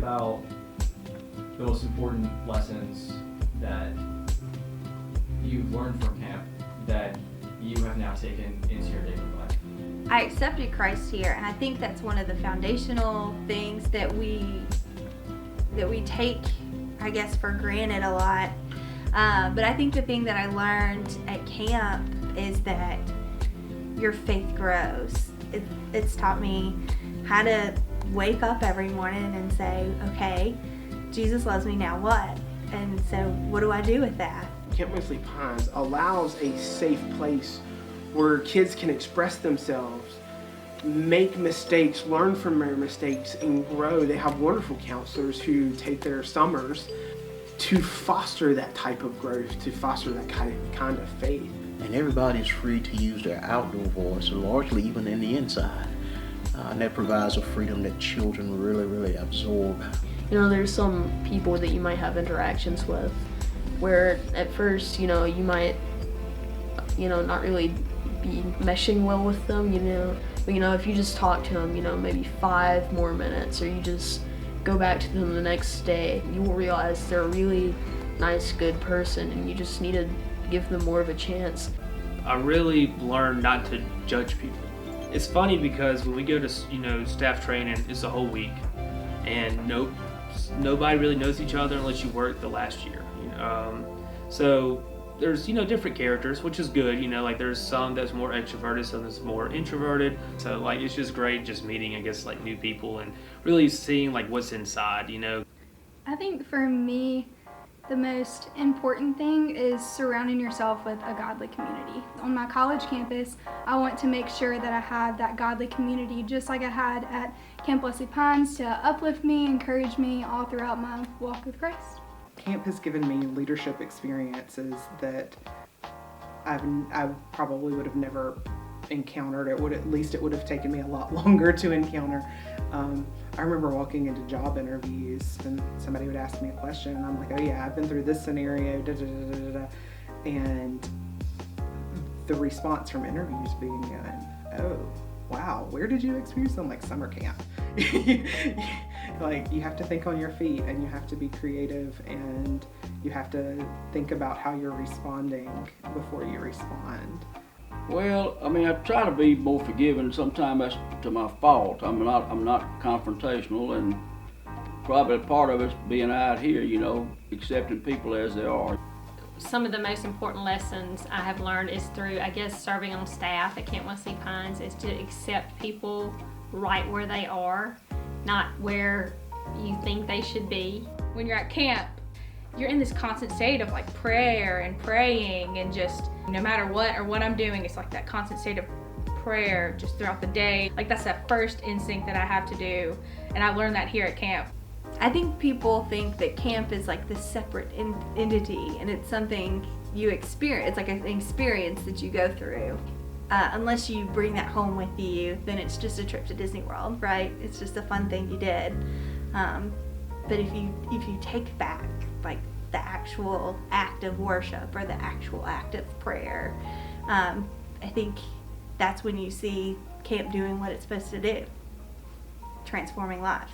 about the most important lessons that you've learned from camp that you have now taken into your daily life? I accepted Christ here, and I think that's one of the foundational things that we take, I guess, for granted a lot. But I think the thing that I learned at camp is that your faith grows. It's taught me how to wake up every morning and say, okay, Jesus loves me, now what? And so what do I do with that? Camp Wesley Pines allows a safe place where kids can express themselves, make mistakes, learn from their mistakes, and grow. They have wonderful counselors who take their summers to foster that type of growth, to foster that kind of faith. And everybody's free to use their outdoor voice, largely even in the inside. And that provides a freedom that children really absorb. You know, there's some people that you might have interactions with where at first, you might, not really be meshing well with them, But, if you just talk to them, maybe 5 more minutes, or you just go back to them the next day, you will realize they're a really nice, good person, and you just need to give them more of a chance. I really learned not to judge people. It's funny because when we go to, staff training, it's a whole week, and nobody really knows each other unless you work the last year. So there's different characters, which is good. Like there's some that's more extroverted, some that's more introverted. So like it's just great just meeting, I guess, like new people and really seeing like what's inside. I think for me, the most important thing is surrounding yourself with a godly community. On my college campus, I want to make sure that I have that godly community just like I had at Camp Wesley Pines to uplift me, encourage me all throughout my walk with Christ. Camp has given me leadership experiences that I probably would have never encountered. It would have taken me a lot longer to encounter. I remember walking into job interviews and somebody would ask me a question and I'm like, oh yeah, I've been through this scenario, and the response from interviews being, oh wow, where did you experience them? Like summer camp. Like you have to think on your feet and you have to be creative and you have to think about how you're responding before you respond. Well, I try to be more forgiving. Sometimes that's to my fault. I'm not confrontational, and probably part of it's being out here, accepting people as they are. Some of the most important lessons I have learned is through, I guess, serving on staff at Camp Wesley Pines, is to accept people right where they are, not where you think they should be. When you're at camp, you're in this constant state of like prayer and praying, and just no matter what or what I'm doing, it's like that constant state of prayer just throughout the day. Like that's that first instinct that I have to do, and I learned that here at camp. I think people think that camp is like this separate entity, and it's something you experience. It's like an experience that you go through. Unless you bring that home with you, then it's just a trip to Disney World, right? It's just a fun thing you did. But if you take back like the actual act of worship or the actual act of prayer, I think that's when you see camp doing what it's supposed to do, transforming lives.